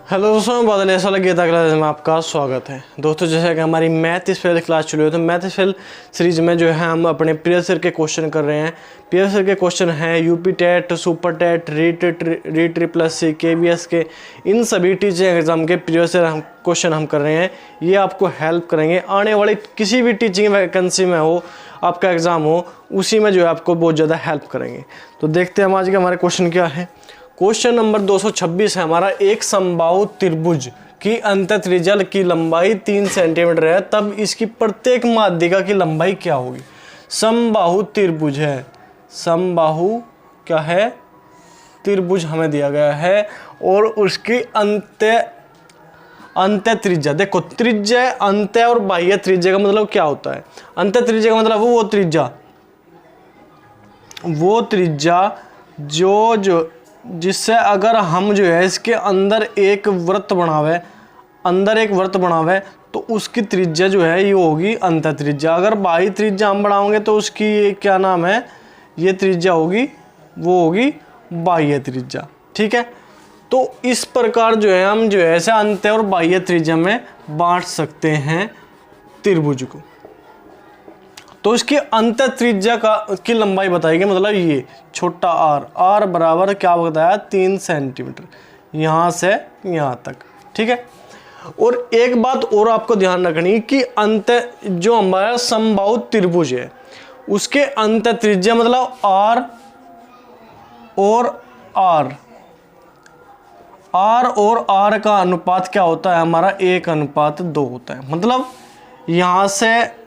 Hello दोस्तों, मैं बादल ऐसा लगे क्लास में आपका स्वागत है। दोस्तों, जैसे कि हमारी मैथ स्पेशल क्लास चली हुई है, तो मैथ स्पेशल सीरीज में जो है हम अपने प्रीवियस ईयर के क्वेश्चन कर रहे हैं। प्रीवियस ईयर के क्वेश्चन हैं यूपी टेट, सुपर टेट, री ट्रिपल सी, KVS के, इन सभी टीचिंग एग्जाम के प्रीवियस ईयर हम क्वेश्चन हम कर रहे हैं। ये आपको हेल्प करेंगे आने वाली किसी भी टीचिंग वैकेंसी में हो, आपका एग्ज़ाम हो, उसी में जो है आपको बहुत ज़्यादा हेल्प करेंगे। तो देखते हैं हम आज के हमारे क्वेश्चन क्या है। क्वेश्चन नंबर 226 है हमारा। एक समबाहु त्रिभुज की अंतःत्रिज्या की लंबाई 3 सेंटीमीटर है, तब इसकी प्रत्येक माध्यिका की लंबाई क्या होगी। समबाहु त्रिभुज है, समबाहु क्या है, त्रिभुज हमें दिया गया है और उसकी अंत्य त्रिज्या, देखो त्रिज्या, अंत्य और बाह्य त्रिज्या का मतलब क्या होता है। अंत्य त्रिज्या का मतलब वो त्रिज्या जो जिससे अगर हम जो है इसके अंदर एक वृत्त बनावे तो उसकी त्रिज्या जो है ये होगी अंत्य त्रिज्या। अगर बाह्य त्रिज्या हम बढ़ाओगे तो उसकी ये क्या नाम है, ये त्रिज्या होगी, वो होगी बाह्य त्रिज्या। ठीक है, तो इस प्रकार जो है हम जो है ऐसे अंत्य और बाह्य त्रिज्या में बांट सकते हैं त्रिभुज को। तो इसकी अंत्य त्रिज्या की लंबाई बताएगी, मतलब ये छोटा r बराबर क्या बताया, 3 सेंटीमीटर, यहाँ से यहाँ तक। ठीक है, और एक बात और आपको ध्यान रखनी कि अंत्य जो हमारा समबाहु त्रिभुज है उसके अंत्य त्रिज्या मतलब r और r का अनुपात क्या होता है हमारा, 1:2 होता है। मतलब यहाँ से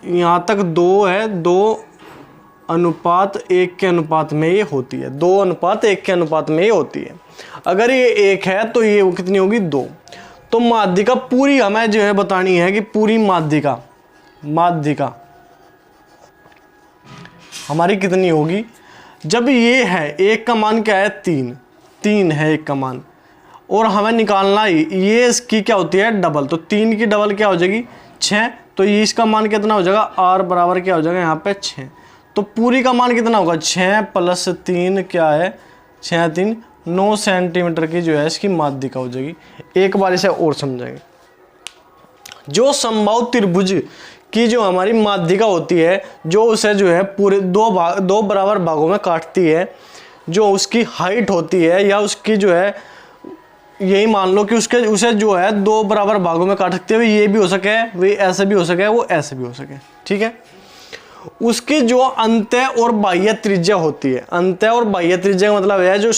यहाँ तक 2 है, 2:1 के अनुपात में ये होती है, 2:1 के अनुपात में ये होती है। अगर ये 1 है तो ये कितनी होगी, 2। तो माध्यिका पूरी हमें जो है बतानी है कि पूरी माध्यिका हमारी कितनी होगी। जब ये है 1 का मान क्या है, 3 है 1 का मान, और हमें निकालना ये इसकी क्या होती है, डबल। तो 3 की डबल क्या हो जाएगी, 6। तो ये इसका मान कितना हो जाएगा, r बराबर क्या हो जाएगा यहाँ पे 6। तो पूरी का मान कितना होगा, 6 + 3 क्या है, 6 3 9 सेंटीमीटर की जो है इसकी माध्यिका हो जाएगी। एक बार इसे और समझेंगे। जो समबाहु त्रिभुज की जो हमारी माध्यिका होती है, जो उसे जो है पूरे दो बराबर भागों में काटती है, जो उसकी हाइट होती है या उसकी जो है, यही मान लो कि उसे जो है 2 बराबर भागों में काट सकते हुए, ये भी हो सके, वे ऐसे भी हो सके, वो ऐसे भी हो सके। ठीक है, उसकी जो अंत्य और बाह्य त्रिज्या होती है, अंत्य और बाह्य त्रिज्या का मतलब है जो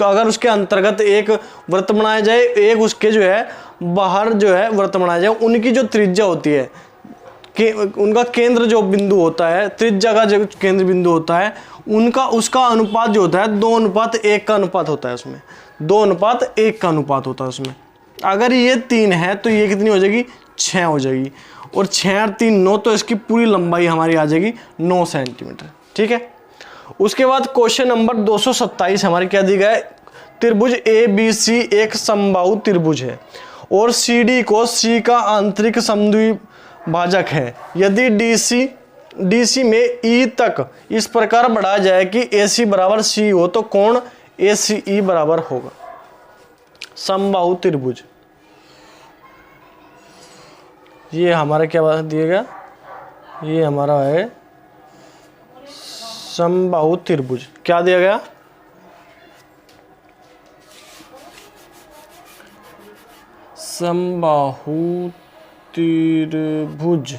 अगर उसके अंतर्गत एक वृत्त बनाया जाए, एक उसके जो है बाहर जो है वृत्त बनाया जाए, उनकी जो त्रिज्या होती है कि उनका केंद्र जो बिंदु होता है, त्रिज्या का जो केंद्र बिंदु होता है, उसका अनुपात जो होता है 2:1 का अनुपात होता है उसमें, 2:1 का अनुपात होता है उसमें। अगर ये 3 है तो ये कितनी हो जाएगी, 6 हो जाएगी, और 6 और 3 9, तो इसकी पूरी लंबाई हमारी आ जाएगी 9 सेंटीमीटर। ठीक है, उसके बाद क्वेश्चन नंबर 227 हमारे क्या दी गया है। त्रिभुज ABC एक समबाहु त्रिभुज है और CD को C का आंतरिक समद्विभाजक है। यदि DC में E तक इस प्रकार बढ़ाया जाए कि AC बराबर C हो तो कोण ACE बराबर होगा। समबाहु त्रिभुज, ये हमारा क्या दिएगा, ये हमारा है समबाहु त्रिभुज। क्या दिया गया, समबाहु त्रिभुज।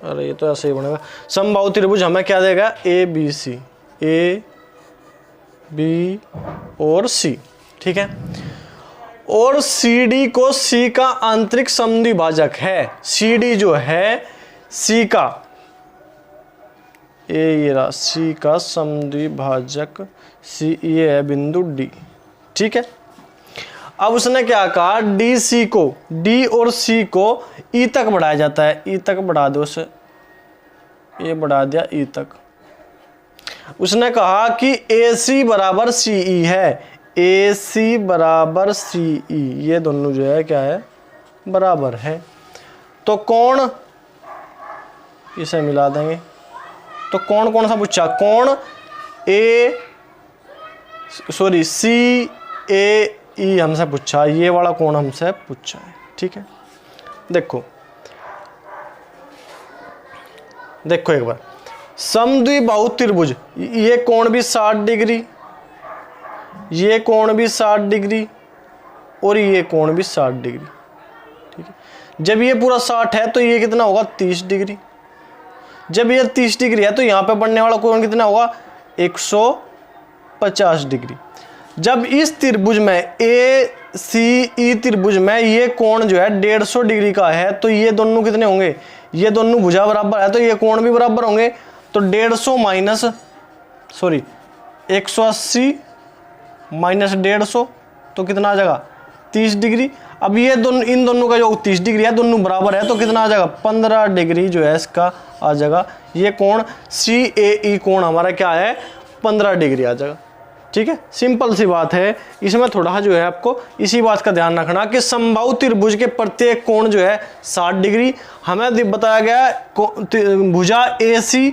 अरे ये तो ऐसे ही बनेगा। समबाहु त्रिभुज हमें क्या देगा, ABC, A B और C। ठीक है, और CD को C का आंतरिक समद्विभाजक है। CD जो है C का, ये रहा C का समद्विभाजक, C ये है बिंदु D। ठीक है, अब उसने क्या कहा, DC को, D और C को E तक बढ़ाया जाता है, E तक बढ़ा दो उसे, ये बढ़ा दिया E तक। उसने कहा कि AC बराबर CE है, AC बराबर CE, ये दोनों जो है क्या है, बराबर है। तो कोण इसे मिला देंगे। तो कोण कौन सा पूछा, कोण CAE हमसे पूछा, ये वाला कोण हमसे पूछा है। ठीक है, देखो एक बार, समद्विबाहु त्रिभुज, ये कोण भी 60 डिग्री, ये कोण भी 60 डिग्री और ये कोण भी 60 डिग्री। ठीक है, जब ये पूरा 60 है तो ये कितना होगा, 30 डिग्री। जब ये 30 डिग्री है तो यहाँ पे बनने वाला कोण कितना होगा, 150 डिग्री। जब इस त्रिभुज में ACE त्रिभुज में ये कोण जो है 150 डिग्री का है, तो ये दोनों कितने होंगे, ये दोनों भुजा बराबर है तो ये कोण भी बराबर होंगे। तो 180 माइनस 150 तो कितना आ जाएगा, 30 डिग्री। अब ये दोनों, इन दोनों का जो 30 डिग्री है, दोनों बराबर है तो कितना आ जाएगा, 15 डिग्री जो है इसका आ जाएगा। ये कोण CAE कोण हमारा क्या है, 15 डिग्री आ जाएगा। ठीक है, सिंपल सी बात है। इसमें थोड़ा जो है आपको इसी बात का ध्यान रखना कि समबाहु त्रिभुज के प्रत्येक कोण जो है 60 डिग्री। हमें बताया गया भुजा AC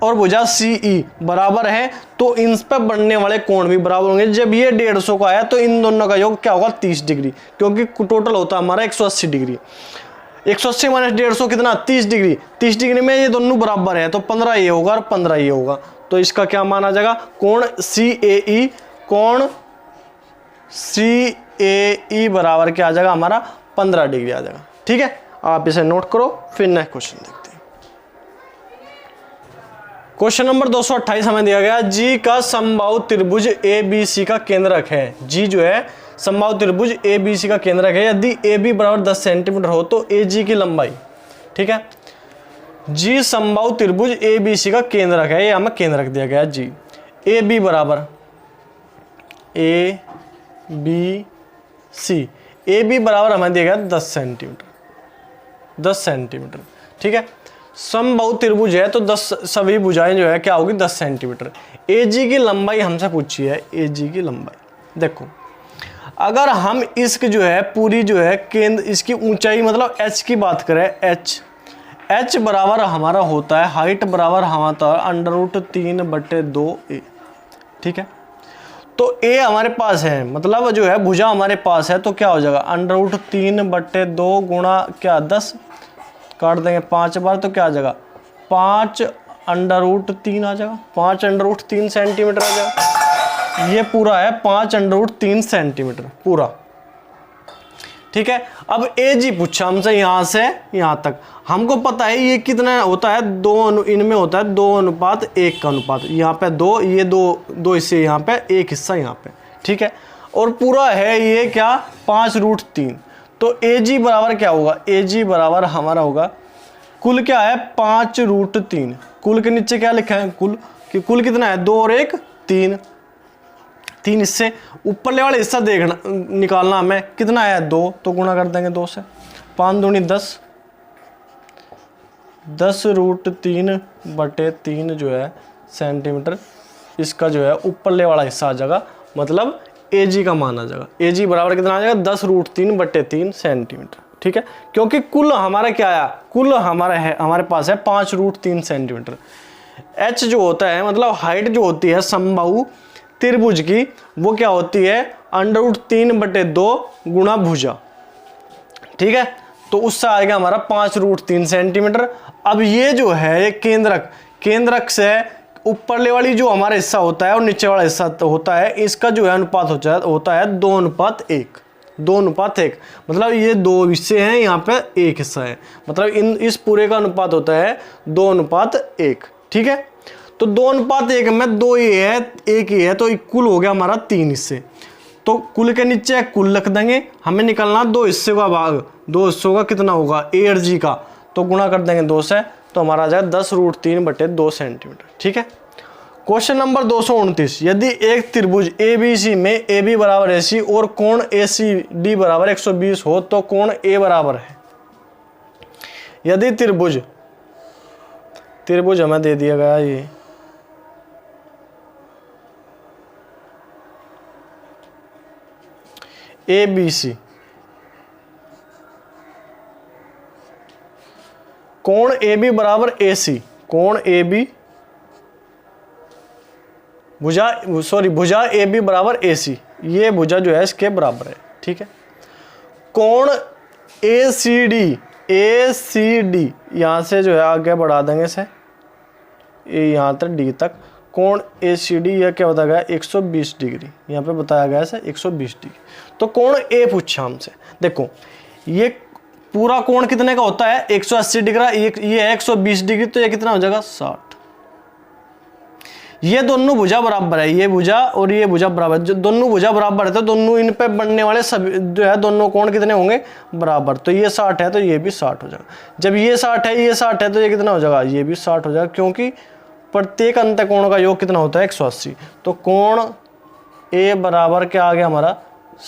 और भुजा CE बराबर है तो इन पर बनने वाले कोण भी बराबर होंगे। जब ये 150 का है तो इन दोनों का योग क्या होगा, 30 डिग्री, क्योंकि टोटल होता है हमारा 180 डिग्री। 180 माइनस 150 कितना, 30 डिग्री। 30 डिग्री में ये दोनों बराबर है तो 15 ये होगा और 15 ये होगा। तो इसका क्या माना जाएगा, कोण CAE, कोण CAE बराबर क्या आ जाएगा हमारा, 15 डिग्री आ जाएगा। ठीक है, आप इसे नोट करो, फिर नेक्स्ट क्वेश्चन देखते हैं। क्वेश्चन नंबर 228 हमें दिया गया, जी का समबाहु त्रिभुज ABC का केंद्रक है। जी जो है समबाहु त्रिभुज ABC का केंद्रक है। यदि AB बराबर 10 सेंटीमीटर हो तो AG की लंबाई, ठीक है, जी समबाहु त्रिभुज ABC का केंद्रक है, ये हमें केंद्रक दिया गया जी। AB बराबर ABC, AB बराबर हमें दिया गया 10 सेंटीमीटर, 10 सेंटीमीटर। ठीक है, समबाहु त्रिभुज है तो 10 सभी भुजाएं जो है क्या होगी, 10 सेंटीमीटर। AG की लंबाई हमसे पूछी है, AG की लंबाई। देखो अगर हम इसकी जो है पूरी जो है केंद्र, इसकी ऊंचाई मतलब h की बात करें, h बराबर हमारा होता है, हाइट बराबर हमारा √3/2a। ठीक है, तो a हमारे पास है, मतलब जो है भुजा हमारे पास है, तो क्या हो जाएगा, √3/2 गुणा क्या 10, काट देंगे 5 बार तो क्या आ जाएगा, 5√3 आ जाएगा, 5√3 सेंटीमीटर आ जाएगा। ये पूरा है 5√3 सेंटीमीटर पूरा। ठीक है, अब AG पूछा हमसे यहाँ से यहाँ तक। हमको पता है ये कितना होता है, इनमें होता है 2:1 का अनुपात। यहाँ पे 2, ये 2 हिस्से यहाँ पे, एक हिस्सा यहाँ पे। ठीक है, और पूरा है ये क्या, 5√3। तो AG बराबर क्या होगा, AG बराबर हमारा होगा, कुल क्या है 5√3, कुल के नीचे क्या लिखा है, कुल कितना है, 2 और 1 3, 3 हिस्से, ऊपरले वाला हिस्सा देखना निकालना हमें, कितना है 2, तो गुणा कर देंगे 2 से, 5 दूनी 10, 10√3/3 जो है सेंटीमीटर, इसका जो है ऊपरले वाला हिस्सा आ जाएगा, मतलब AG का मान आ जाएगा। AG बराबर कितना आ जाएगा, 10√3/3 सेंटीमीटर। ठीक है, क्योंकि कुल हमारा क्या आया, कुल हमारे पास है 5√3 सेंटीमीटर। H जो होता है मतलब हाइट जो होती है समबाहु त्रिभुज की, वो क्या होती है, √3/2 गुणा भुजा। ठीक है, तो उससे आएगा हमारा 5√3 सेंटीमीटर। अब ये जो है ये केंद्रक से ऊपरले वाली जो हमारा हिस्सा होता है और नीचे वाला हिस्सा होता है, इसका जो है अनुपात होता है 2:1, 2:1। मतलब ये 2 हिस्से हैं, यहाँ पे 1 हिस्सा है, मतलब इस पूरे का अनुपात होता है 2:1। ठीक है, तो 2:1 में 2 ही है, 1 ही है, तो कुल हो गया हमारा 3 हिस्से। तो कुल के नीचे कुल रख देंगे, हमें निकलना 2 हिस्से का भाग, 2 हिस्सों का कितना होगा, AG का, तो गुणा कर देंगे 2 से, तो हमारा आ जाएगा 10√3/2 सेंटीमीटर। ठीक है, क्वेश्चन नंबर 229, यदि एक त्रिभुज ABC में AB बराबर AC और कोण ACD बराबर 120 हो तो कोण A बराबर है। यदि त्रिभुज हमें दे दिया गया ये ABC, कोण ए बी बराबर ए सी, कोण ए बी भुजा ए बी बराबर ए सी, ये भुजा जो है इसके बराबर है, ठीक है। कोण ए सी डी, यहाँ से जो है आगे बढ़ा देंगे इसे, ये यहाँ तक डी तक, कोण ए सी डी यह क्या बताया गया 120 डिग्री, यहाँ पे बताया गया है 120 डिग्री। तो कोण ए पूछा हमसे, देखो ये पूरा कोण कितने का होता है 180 डिग्री, ये है 120 डिग्री, तो ये कितना हो जाएगा 60। ये दोनों भुजा बराबर है, ये भुजा और ये भुजा बराबर, जो दोनों भुजा बराबर है तो दोनों इन पे बनने वाले सभी जो है दोनों कोण कितने होंगे बराबर। तो ये 60 है तो ये भी 60 हो जाएगा। जब ये 60 है ये 60 है तो ये कितना हो जाएगा, ये भी 60 हो जाएगा, क्योंकि प्रत्येक अंतःकोण का योग कितना होता है 180। तो कोण ए बराबर क्या आ गया हमारा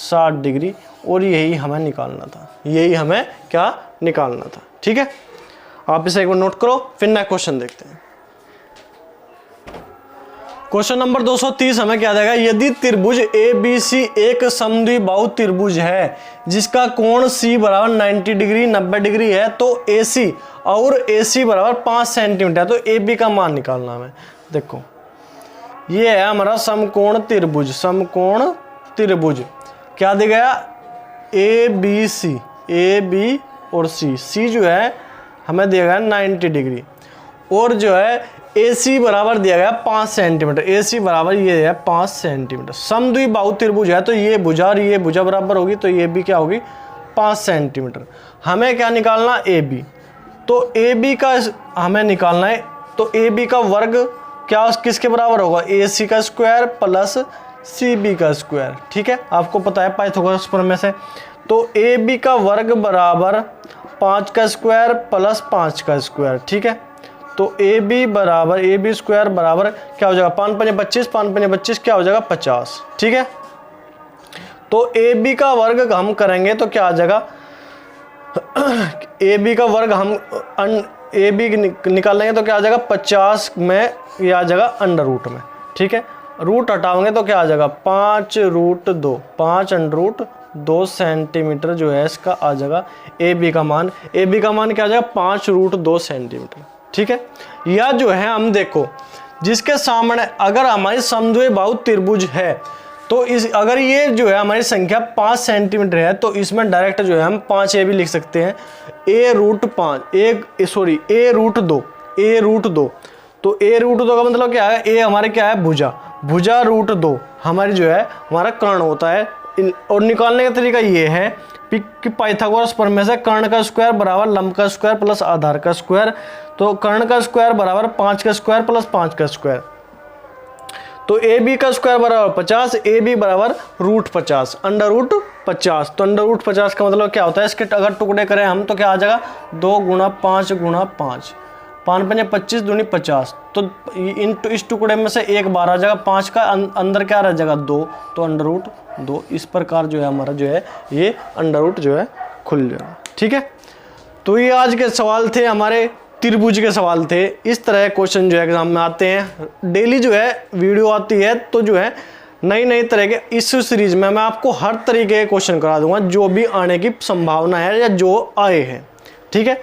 60 डिग्री, और यही हमें निकालना था, यही हमें क्या निकालना था, ठीक है। आप इसे एक बार नोट करो, फिर नेक्स्ट क्वेश्चन देखते हैं। क्वेश्चन नंबर 230 हमें क्या देगा, यदि त्रिभुज ए बी सी एक समद्विबाहु त्रिभुज है जिसका कोण सी बराबर 90 डिग्री 90 डिग्री है, तो ए सी और ए सी बराबर 5 सेंटीमीटर है, तो ए बी का मान निकालना हमें। देखो ये है हमारा समकोण त्रिभुज, समकोण त्रिभुज क्या दिया गया A B C, A B और सी जो है हमें दिया गया 90 डिग्री, और जो है ए सी बराबर दिया गया 5 सेंटीमीटर, ए सी बराबर ये है 5 सेंटीमीटर। समद्विबाहु त्रिभुज है तो ये भुजा और ये भुजा बराबर होगी, तो ये भी क्या होगी 5 सेंटीमीटर। हमें क्या निकालना ए बी, तो ए बी का हमें निकालना है, तो ए बी का वर्ग क्या किसके बराबर होगा, ए सी का स्क्वायर प्लस सी बी का स्क्वायर, ठीक है, आपको पता है पाइथागोरस प्रमेय से। तो ए बी का वर्ग बराबर 5 का स्क्वायर प्लस 5 का स्क्वायर, ठीक है। तो ए बी बराबर ए बी स्क्वायर बराबर क्या हो जाएगा 5 5 25, 5 5 25 क्या हो जाएगा 50, ठीक है। तो ए बी का वर्ग हम करेंगे तो क्या आ जाएगा ए बी का वर्ग हम ए बी निकाल लेंगे तो क्या आ जाएगा 50 में, ये आ जाएगा अंडर रूट में, ठीक है। रूट हटाओगे तो क्या आ जाएगा 5√2, 5√2 सेंटीमीटर जो है इसका आ जाएगा ए बी का मान। ए बी का मान क्या आ जाएगा 5√2 सेंटीमीटर, ठीक है। या जो है हम देखो जिसके सामने अगर हमारी समद्विबाहु त्रिभुज है तो इस अगर ये जो है हमारी संख्या 5 सेंटीमीटर है तो इसमें डायरेक्ट जो है हम 5 ए भी लिख सकते हैं, a√5 a√2 तो a√2 का मतलब क्या है, ए हमारे क्या है भुजा, भुजा √2 हमारी जो है हमारा कर्ण होता है। और निकालने का तरीका ये है कि पाइथागोरस प्रमेय से कर्ण का स्क्वायर बराबर लंब का स्क्वायर प्लस आधार का स्क्वायर, तो कर्ण का स्क्वायर बराबर 5 का स्क्वायर प्लस 5 का स्क्वायर, तो ए बी का स्क्वायर बराबर 50, ए बी बराबर √50 अंडर रूट 50। तो अंडर रूट 50 का मतलब क्या होता है, इसके अगर टुकड़े करें हम तो क्या आ जाएगा 2 × 5 × 5, 5 5 25 दूनी 50, तो इस टुकड़े में से एक बार आ जाएगा 5 का, अंदर क्या रह जाएगा 2, तो अंडर रूट 2। इस प्रकार जो है हमारा जो है ये अंडर रूट जो है खुल जाएगा, ठीक है। तो ये आज के सवाल थे, हमारे त्रिभुज के सवाल थे। इस तरह क्वेश्चन जो है एग्जाम में आते हैं, डेली जो है वीडियो आती है, तो जो है नई नई तरह के इस सीरीज में मैं आपको हर तरीके के क्वेश्चन करा दूंगा जो भी आने की संभावना है या जो आए हैं, ठीक है।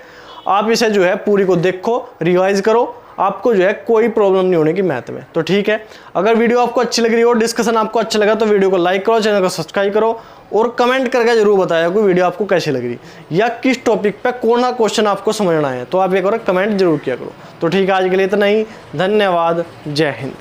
आप इसे जो है पूरी को देखो, रिवाइज करो, आपको जो है कोई प्रॉब्लम नहीं होने की मैथ में, तो ठीक है। अगर वीडियो आपको अच्छी लग रही हो, डिस्कशन आपको अच्छा लगा तो वीडियो को लाइक करो, चैनल को सब्सक्राइब करो और कमेंट करके जरूर बताया कि वीडियो आपको कैसी लग रही या किस टॉपिक पे कौन सा क्वेश्चन आपको समझना है, तो आप ये करो कमेंट जरूर किया करो। तो ठीक है, आज के लिए इतना ही, धन्यवाद, जय हिंद।